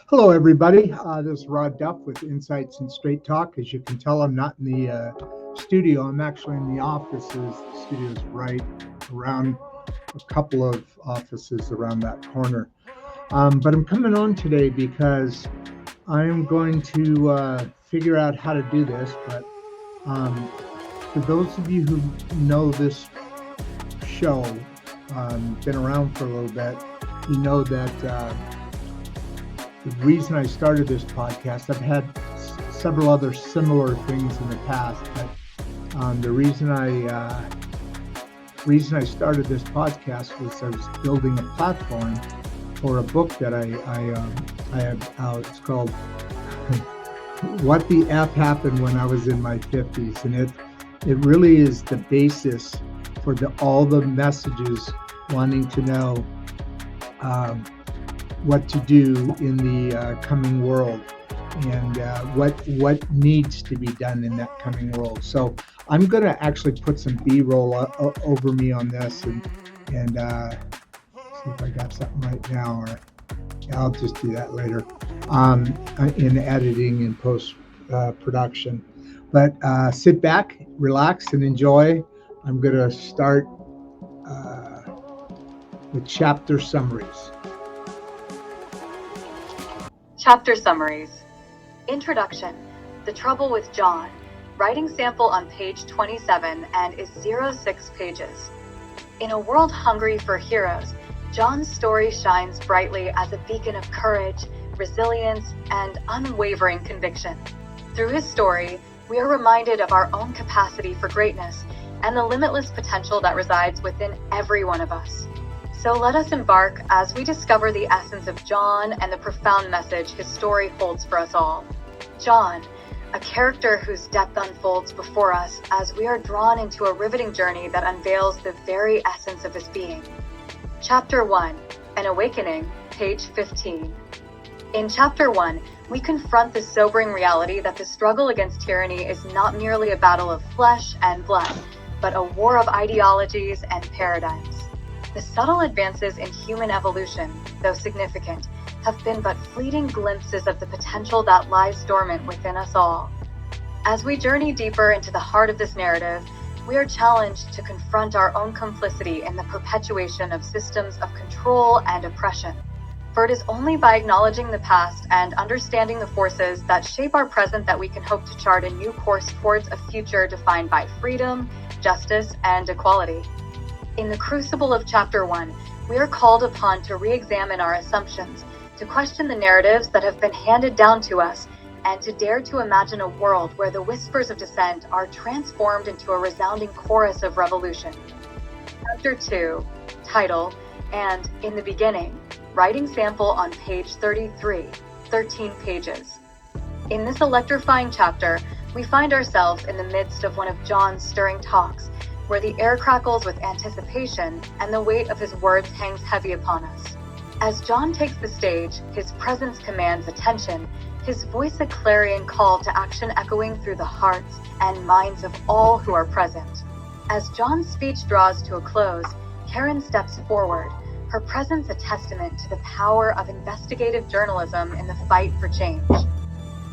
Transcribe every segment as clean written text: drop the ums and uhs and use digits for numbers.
Hello, everybody. This is Rod Duff with Insights and Straight Talk. As you can tell, I'm not in the studio. I'm actually in the offices. The studio is right around a couple of offices around that corner. But I'm coming on today because I am going to figure out how to do this. But for those of you who know this show, been around for a little bit, you know that the reason I started this podcast, I've had several other similar things in the past, but the reason I started this podcast was I was building a platform for a book that I have out. It's called "What the F Happened When I Was in My 50's," and it really is the basis for all the messages wanting to know what to do in the coming world and what needs to be done in that coming world. So I'm going to actually put some B-roll over me on this and see if I got something right now, or I'll just do that later in editing and post production. But sit back, relax, and enjoy. I'm going to start with chapter summaries. Chapter Summaries. Introduction. The Trouble with John. Writing sample on page 27 and is 06 pages. In a world hungry for heroes, John's story shines brightly as a beacon of courage, resilience, and unwavering conviction. Through his story, we are reminded of our own capacity for greatness and the limitless potential that resides within every one of us. So let us embark as we discover the essence of John and the profound message his story holds for us all. John, a character whose depth unfolds before us as we are drawn into a riveting journey that unveils the very essence of his being. Chapter 1, An Awakening, page 15. In Chapter 1, we confront the sobering reality that the struggle against tyranny is not merely a battle of flesh and blood, but a war of ideologies and paradigms. The subtle advances in human evolution, though significant, have been but fleeting glimpses of the potential that lies dormant within us all. As we journey deeper into the heart of this narrative, we are challenged to confront our own complicity in the perpetuation of systems of control and oppression. For it is only by acknowledging the past and understanding the forces that shape our present that we can hope to chart a new course towards a future defined by freedom, justice, and equality. In the crucible of Chapter 1, we are called upon to re-examine our assumptions, to question the narratives that have been handed down to us, and to dare to imagine a world where the whispers of dissent are transformed into a resounding chorus of revolution. Chapter 2, title, and In the Beginning, writing sample on page 33, 13 pages. In this electrifying chapter, we find ourselves in the midst of one of John's stirring talks, where the air crackles with anticipation and the weight of his words hangs heavy upon us. As John takes the stage, his presence commands attention, his voice a clarion call to action echoing through the hearts and minds of all who are present. As John's speech draws to a close, Karen steps forward, her presence a testament to the power of investigative journalism in the fight for change.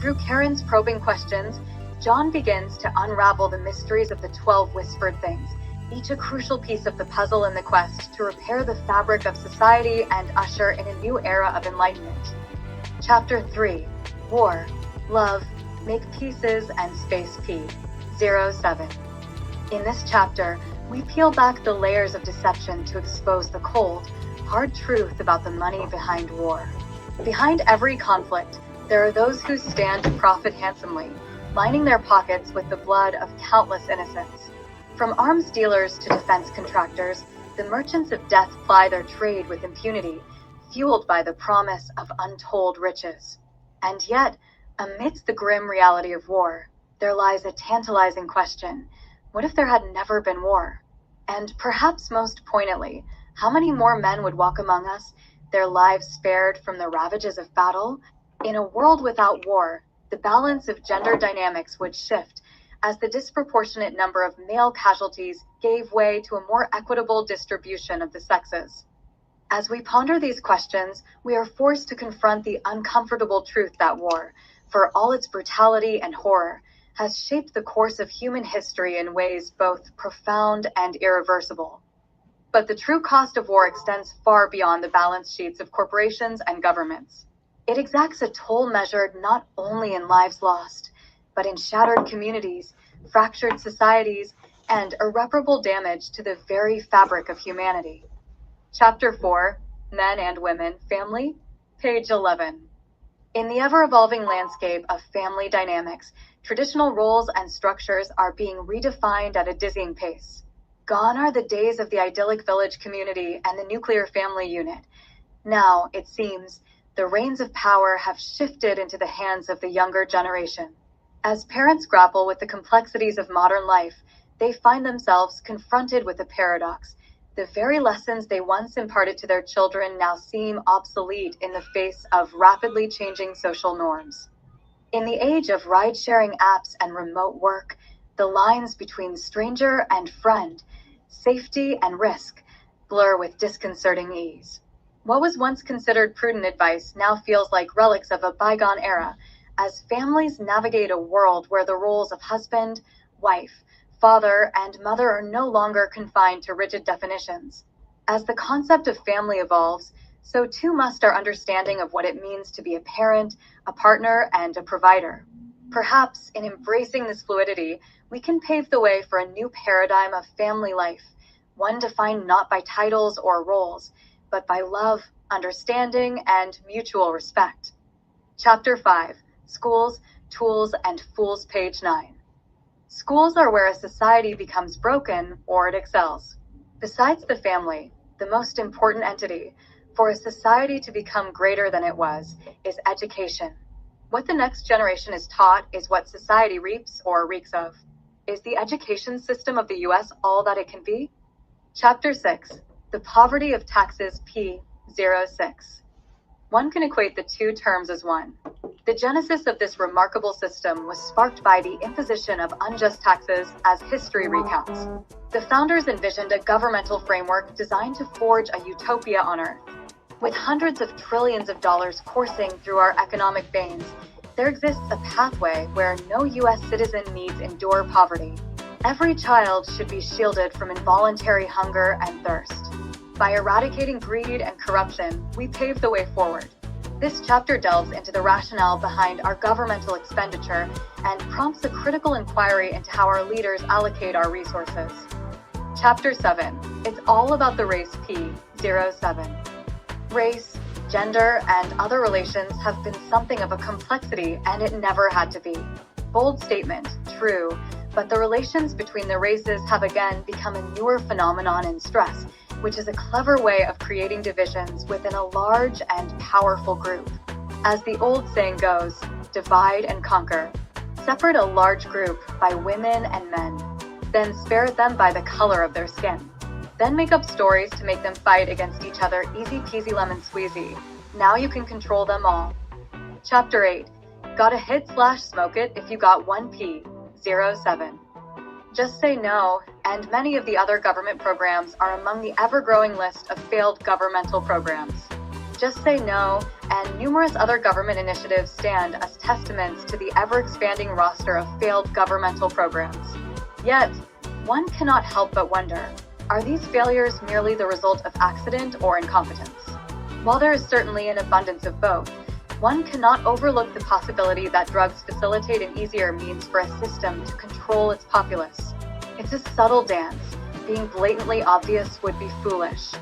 Through Karen's probing questions, John begins to unravel the mysteries of the 12 whispered things, each a crucial piece of the puzzle in the quest to repair the fabric of society and usher in a new era of enlightenment. Chapter 3, War, Love, Make Pieces, and Space P, 07. In this chapter, we peel back the layers of deception to expose the cold, hard truth about the money behind war. Behind every conflict, there are those who stand to profit handsomely, lining their pockets with the blood of countless innocents. From arms dealers to defense contractors, the merchants of death ply their trade with impunity, fueled by the promise of untold riches. And yet, amidst the grim reality of war, there lies a tantalizing question. What if there had never been war? And perhaps most poignantly, how many more men would walk among us, their lives spared from the ravages of battle? In a world without war, the balance of gender dynamics would shift as the disproportionate number of male casualties gave way to a more equitable distribution of the sexes. As we ponder these questions, we are forced to confront the uncomfortable truth that war, for all its brutality and horror, has shaped the course of human history in ways both profound and irreversible. But the true cost of war extends far beyond the balance sheets of corporations and governments. It exacts a toll measured not only in lives lost, but in shattered communities, fractured societies, and irreparable damage to the very fabric of humanity. Chapter 4, Men and Women, Family, page 11. In the ever-evolving landscape of family dynamics, traditional roles and structures are being redefined at a dizzying pace. Gone are the days of the idyllic village community and the nuclear family unit. Now, it seems, the reins of power have shifted into the hands of the younger generation. As parents grapple with the complexities of modern life, they find themselves confronted with a paradox. The very lessons they once imparted to their children now seem obsolete in the face of rapidly changing social norms. In the age of ride-sharing apps and remote work, the lines between stranger and friend, safety and risk, blur with disconcerting ease. What was once considered prudent advice now feels like relics of a bygone era, as families navigate a world where the roles of husband, wife, father, and mother are no longer confined to rigid definitions. As the concept of family evolves, so too must our understanding of what it means to be a parent, a partner, and a provider. Perhaps in embracing this fluidity, we can pave the way for a new paradigm of family life, one defined not by titles or roles, but by love, understanding, and mutual respect. Chapter 5, Schools, Tools, and Fools, page 9. Schools are where a society becomes broken or it excels. Besides the family, the most important entity, for a society to become greater than it was, is education. What the next generation is taught is what society reaps or reeks of. Is the education system of the US all that it can be? Chapter 6, The Poverty of Taxes, p. 06. One can equate the two terms as one. The genesis of this remarkable system was sparked by the imposition of unjust taxes, as history recounts. The founders envisioned a governmental framework designed to forge a utopia on Earth. With hundreds of trillions of dollars coursing through our economic veins, there exists a pathway where no U.S. citizen needs endure poverty. Every child should be shielded from involuntary hunger and thirst. By eradicating greed and corruption, we pave the way forward. This chapter delves into the rationale behind our governmental expenditure and prompts a critical inquiry into how our leaders allocate our resources. Chapter 7, It's All About the Race, p. 07. Race, gender, and other relations have been something of a complexity, and it never had to be. Bold statement, true, but the relations between the races have again become a newer phenomenon in stress, which is a clever way of creating divisions within a large and powerful group. As the old saying goes, divide and conquer. Separate a large group by women and men, then spirit them by the color of their skin. Then make up stories to make them fight against each other, easy peasy lemon squeezy. Now you can control them all. Chapter 8, Gotta hit/smoke it if you got 1p. 07. Just Say No, and many of the other government programs are among the ever-growing list of failed governmental programs. Just Say No and numerous other government initiatives stand as testaments to the ever-expanding roster of failed governmental programs. Yet, one cannot help but wonder, are these failures merely the result of accident or incompetence? While there is certainly an abundance of both, one cannot overlook the possibility that drugs facilitate an easier means for a system to control its populace. It's a subtle dance. Being blatantly obvious would be foolish.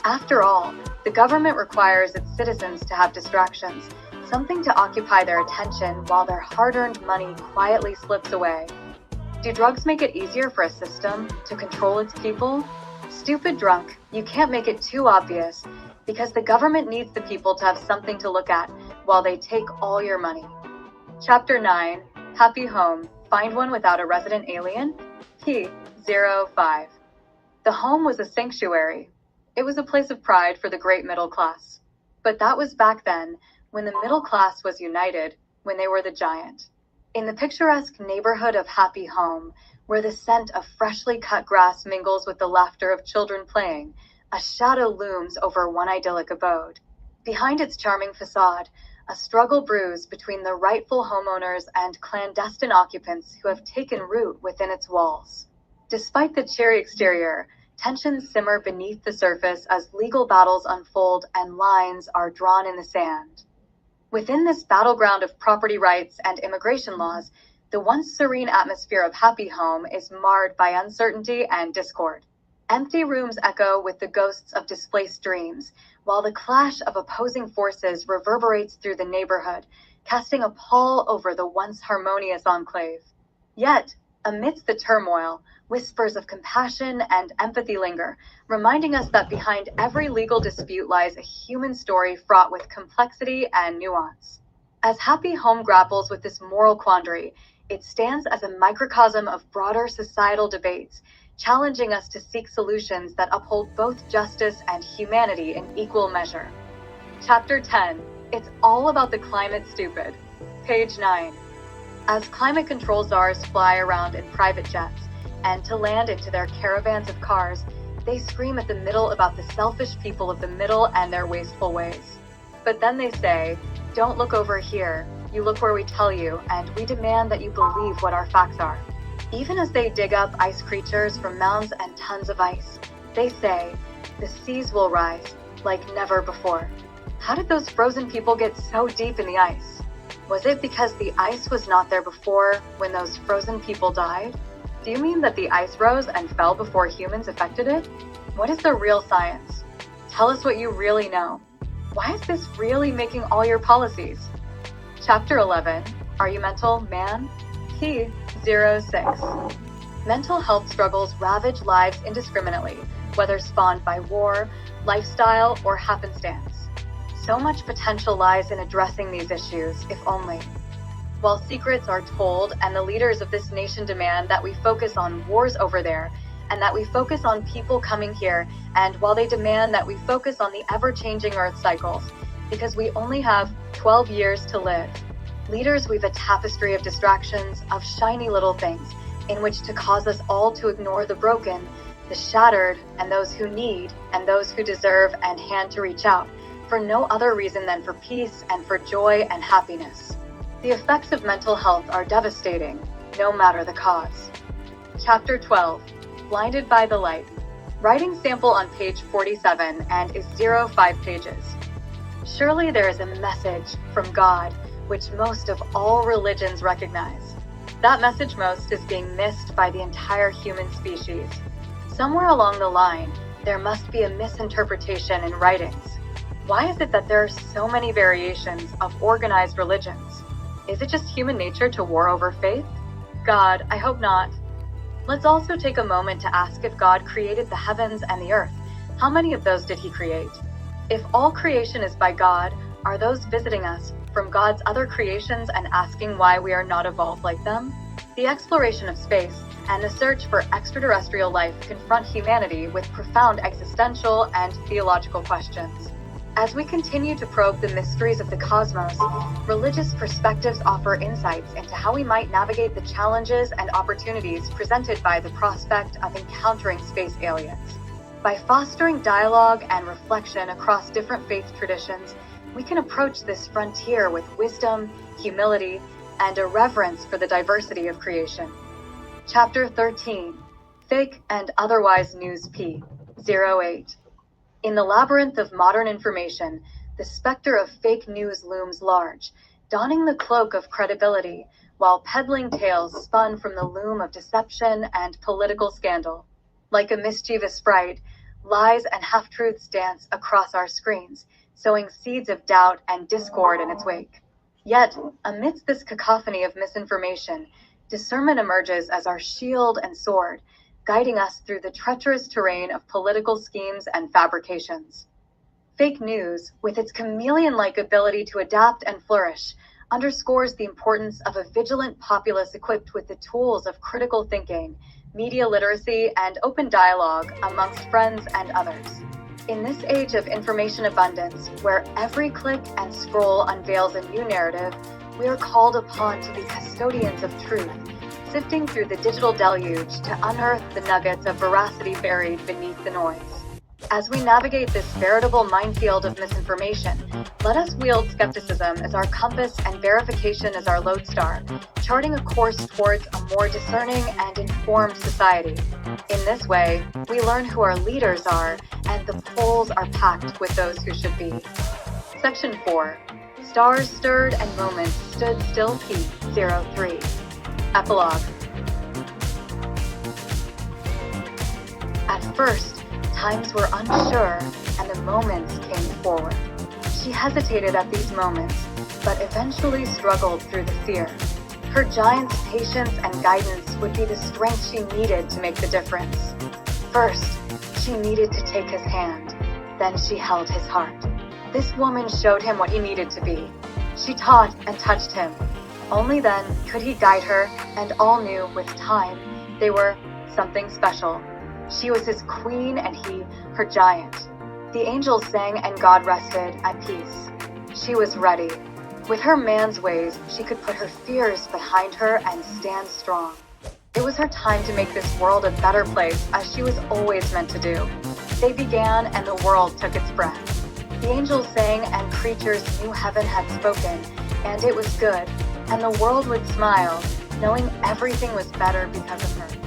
After all, the government requires its citizens to have distractions, something to occupy their attention while their hard-earned money quietly slips away. Do drugs make it easier for a system to control its people? Stupid drunk, you can't make it too obvious, because the government needs the people to have something to look at while they take all your money. Chapter 9, Happy Home, Find One Without a Resident Alien, p. 05. The home was a sanctuary. It was a place of pride for the great middle class. But that was back then, when the middle class was united, when they were the giant. In the picturesque neighborhood of Happy Home, where the scent of freshly cut grass mingles with the laughter of children playing, a shadow looms over one idyllic abode. Behind its charming facade, a struggle brews between the rightful homeowners and clandestine occupants who have taken root within its walls. Despite the cheery exterior, tensions simmer beneath the surface as legal battles unfold and lines are drawn in the sand. Within this battleground of property rights and immigration laws, the once serene atmosphere of Happy Home is marred by uncertainty and discord. Empty rooms echo with the ghosts of displaced dreams, while the clash of opposing forces reverberates through the neighborhood, casting a pall over the once harmonious enclave. Yet, amidst the turmoil, whispers of compassion and empathy linger, reminding us that behind every legal dispute lies a human story fraught with complexity and nuance. As Happy Home grapples with this moral quandary, it stands as a microcosm of broader societal debates, challenging us to seek solutions that uphold both justice and humanity in equal measure. Chapter 10. It's all about the climate stupid. Page 9. As climate control czars fly around in private jets, and to land into their caravans of cars, they scream at the middle about the selfish people of the middle and their wasteful ways. But then they say, "Don't look over here, you look where we tell you, and we demand that you believe what our facts are." Even as they dig up ice creatures from mounds and tons of ice, they say, "The seas will rise like never before." How did those frozen people get so deep in the ice? Was it because the ice was not there before when those frozen people died? Do you mean that the ice rose and fell before humans affected it? What is the real science? Tell us what you really know. Why is this really making all your policies? Chapter 11. Are you mental, man? P06. Mental health struggles ravage lives indiscriminately, whether spawned by war, lifestyle, or happenstance. So much potential lies in addressing these issues, if only. While secrets are told and the leaders of this nation demand that we focus on wars over there, and that we focus on people coming here, and while they demand that we focus on the ever-changing Earth cycles, because we only have 12 years to live, leaders weave a tapestry of distractions, of shiny little things, in which to cause us all to ignore the broken, the shattered, and those who need, and those who deserve, and hand to reach out, for no other reason than for peace and for joy and happiness. The effects of mental health are devastating, no matter the cause. Chapter 12. Blinded by the light. Writing sample on page 47 and is 05 pages. Surely there is a message from God which most of all religions recognize. That message most is being missed by the entire human species. Somewhere along the line, there must be a misinterpretation in writings. Why is it that there are so many variations of organized religions? Is it just human nature to war over faith? God, I hope not. Let's also take a moment to ask if God created the heavens and the earth. How many of those did he create? If all creation is by God, are those visiting us from God's other creations and asking why we are not evolved like them? The exploration of space and the search for extraterrestrial life confront humanity with profound existential and theological questions. As we continue to probe the mysteries of the cosmos, religious perspectives offer insights into how we might navigate the challenges and opportunities presented by the prospect of encountering space aliens. By fostering dialogue and reflection across different faith traditions, we can approach this frontier with wisdom, humility, and a reverence for the diversity of creation. Chapter 13. Fake and Otherwise News P08. In the labyrinth of modern information, the specter of fake news looms large, donning the cloak of credibility, while peddling tales spun from the loom of deception and political scandal. Like a mischievous sprite, lies and half-truths dance across our screens, sowing seeds of doubt and discord in its wake. Yet, amidst this cacophony of misinformation, discernment emerges as our shield and sword, guiding us through the treacherous terrain of political schemes and fabrications. Fake news, with its chameleon-like ability to adapt and flourish, underscores the importance of a vigilant populace equipped with the tools of critical thinking, media literacy, and open dialogue amongst friends and others. In this age of information abundance, where every click and scroll unveils a new narrative, we are called upon to be custodians of truth, sifting through the digital deluge to unearth the nuggets of veracity buried beneath the noise. As we navigate this veritable minefield of misinformation, let us wield skepticism as our compass and verification as our lodestar, charting a course towards a more discerning and informed society. In this way, we learn who our leaders are, and the polls are packed with those who should be. Section 4. Stars stirred and moments stood still. P03. Epilogue. At first, times were unsure, and the moments came forward. She hesitated at these moments, but eventually struggled through the fear. Her giant's patience and guidance would be the strength she needed to make the difference. First, she needed to take his hand. Then she held his heart. This woman showed him what he needed to be. She taught and touched him. Only then could he guide her, and all knew with time they were something special. She was his queen and he her giant. The angels sang and God rested at peace. She was ready. With her man's ways, she could put her fears behind her and stand strong. It was her time to make this world a better place, as she was always meant to do. They began and the world took its breath. The angels sang and creatures knew heaven had spoken, and it was good, and the world would smile, knowing everything was better because of her.